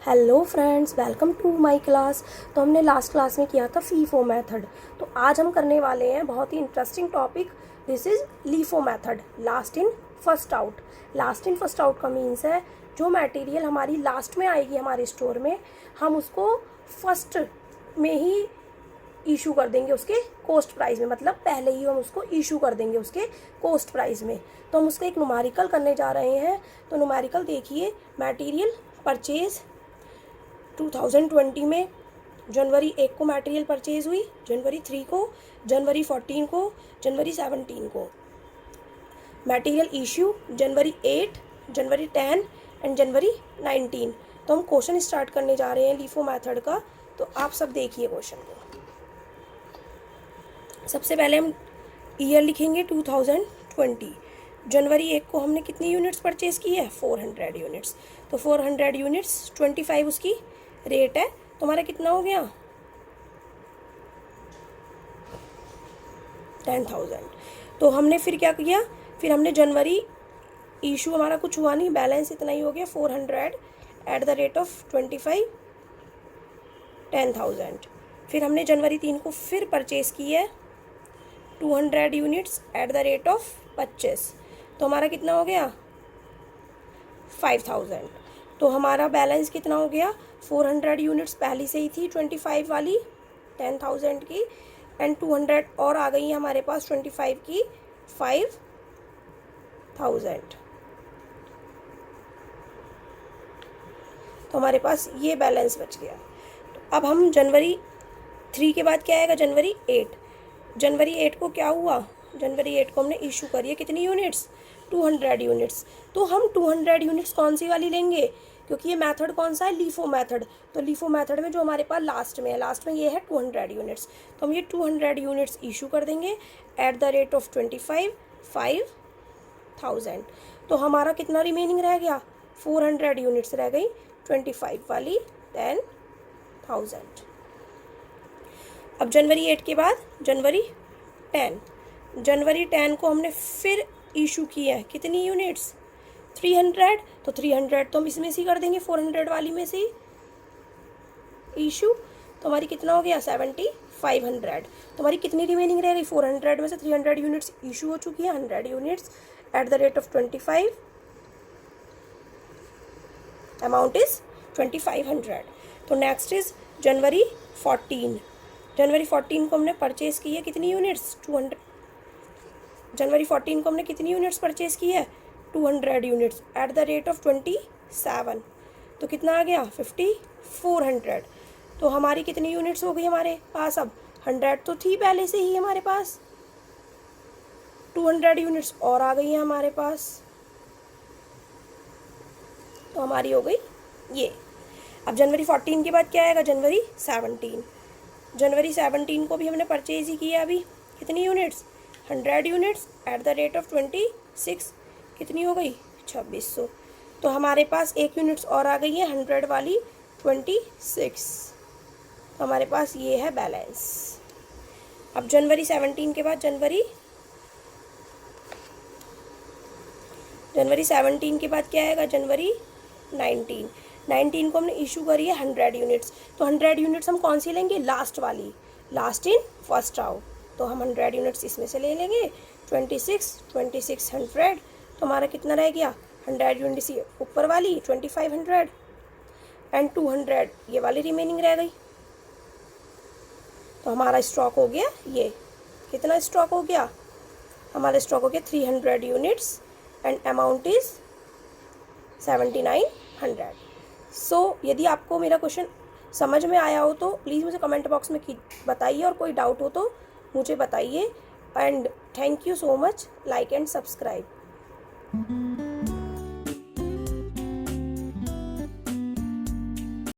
Hello friends, welcome to my class. तो हमने last class में किया था फीफो मेथड। तो आज हम करने वाले हैं बहुत ही interesting topic. This is LIFO method, last in first out. Last in first out का मीन्स है जो मटेरियल हमारी लास्ट में आएगी हमारे स्टोर में, हम उसको फर्स्ट में ही इशू कर देंगे उसके कॉस्ट प्राइस में, मतलब पहले ही हम उसको इशू कर देंगे उसके कॉस्ट प्राइस में। तो हम उसका एक न्यूमेरिकल करने जा रहे हैं। तो न्यूमेरिकल देखिए, मटेरियल परचेज 2020 में जनवरी 1 को मटेरियल परचेज हुई, जनवरी 3 को, जनवरी 14 को, जनवरी 17 को। Material issue January 8, January 10 and January 19। तो हम क्वेश्चन स्टार्ट करने जा रहे हैं लीफो मेथड का। तो आप सब देखिए क्वेश्चन को। सबसे पहले हम ईयर लिखेंगे 2020। जनवरी 1 को हमने कितनी यूनिट्स परचेज की है? 400 यूनिट्स। तो 400 यूनिट्स 25 उसकी रेट है, तो हमारा कितना हो गया? 10,000। तो हमने फिर क्या किया? फिर हमने जनवरी इशू हमारा कुछ हुआ नहीं, बैलेंस इतना ही हो गया 400 एट द रेट ऑफ 25, 10,000। फिर हमने जनवरी 3 को फिर परचेज की है 200 units at the rate of 25। तो हमारा कितना हो गया? 5,000। तो हमारा बैलेंस कितना हो गया? 400 यूनिट्स पहले से ही थी 25 वाली 10,000 की, एंड 200 और आ गई है हमारे पास 25 की 5,000। तो हमारे पास ये बैलेंस बच गया। तो अब हम जनवरी 3 के बाद क्या आएगा? जनवरी 8। जनवरी 8 को क्या हुआ? जनवरी 8 को हमने इशू करी है कितनी यूनिट्स? 200 यूनिट्स। तो हम 200 यूनिट्स कौन सी वाली लेंगे? क्योंकि ये मेथड कौन सा है? LIFO method. तो लीफो मेथड में जो हमारे पास लास्ट में है, लास्ट में ये है 200 यूनिट्स। तो हम ये 200 यूनिट्स इशू कर देंगे एट द रेट ऑफ 25, 5,000। तो हमारा कितना रिमेनिंग रह गया? 400 यूनिट्स रह गई 25 वाली 10,000। अब जनवरी 8 के बाद जनवरी 10। जनवरी 10 को हमने फिर इशू किया है कितनी यूनिट्स? 300। तो 300 तो हम इसमें से कर देंगे 400 वाली में से इशू। तो हमारी कितना हो गया? 7,500। तो हमारी कितनी रिमेनिंग रह गई? 400 में से 300 यूनिट्स इशू हो चुकी है, 100 units at the rate of 25, amount is 2,500। तो नेक्स्ट इज जनवरी 14। जनवरी 14 को हमने परचेज की है कितनी यूनिट्स? 200। जनवरी 14 को हमने कितनी यूनिट्स परचेज की है? 200 units at the rate of 27। तो कितना आ गया? 5,400। तो हमारी कितनी यूनिट्स हो गई हमारे पास? अब 100 तो थी पहले से ही हमारे पास, 200 यूनिट्स और आ गई हैं हमारे पास। तो हमारी हो गई ये। अब जनवरी 14 के बाद क्या आएगा? जनवरी 17। जनवरी 17 को भी हमने परचेज ही किया अभी कितनी units? 100 units at the rate of 26। कितनी हो गई? 2,600। तो हमारे पास एक यूनिट्स और आ गई है 100 वाली 26। तो हमारे पास ये है बैलेंस। अब जनवरी 17 के बाद जनवरी 17 के बाद क्या आएगा? जनवरी 19। 19 को हमने इशू करी है 100 यूनिट्स। तो 100 यूनिट्स हम कौन सी लेंगे? लास्ट वाली, लास्ट इन फर्स्ट आउट। तो हम 100 यूनिट्स इसमें से ले लेंगे 26,100। तो हमारा कितना रह गया? 100 यूनिट्स ऊपर वाली 2,500 एंड 200 ये वाली रिमेनिंग रह गई। तो हमारा स्टॉक हो गया ये। कितना स्टॉक हो गया? हमारा स्टॉक हो गया 300 यूनिट्स एंड अमाउंट इज 7,900। सो यदि आपको मेरा क्वेश्चन समझ में आया हो तो प्लीज़ मुझे कमेंट बॉक्स में बताइए, और कोई डाउट हो तो मुझे बताइए। And thank you so much. Like and subscribe.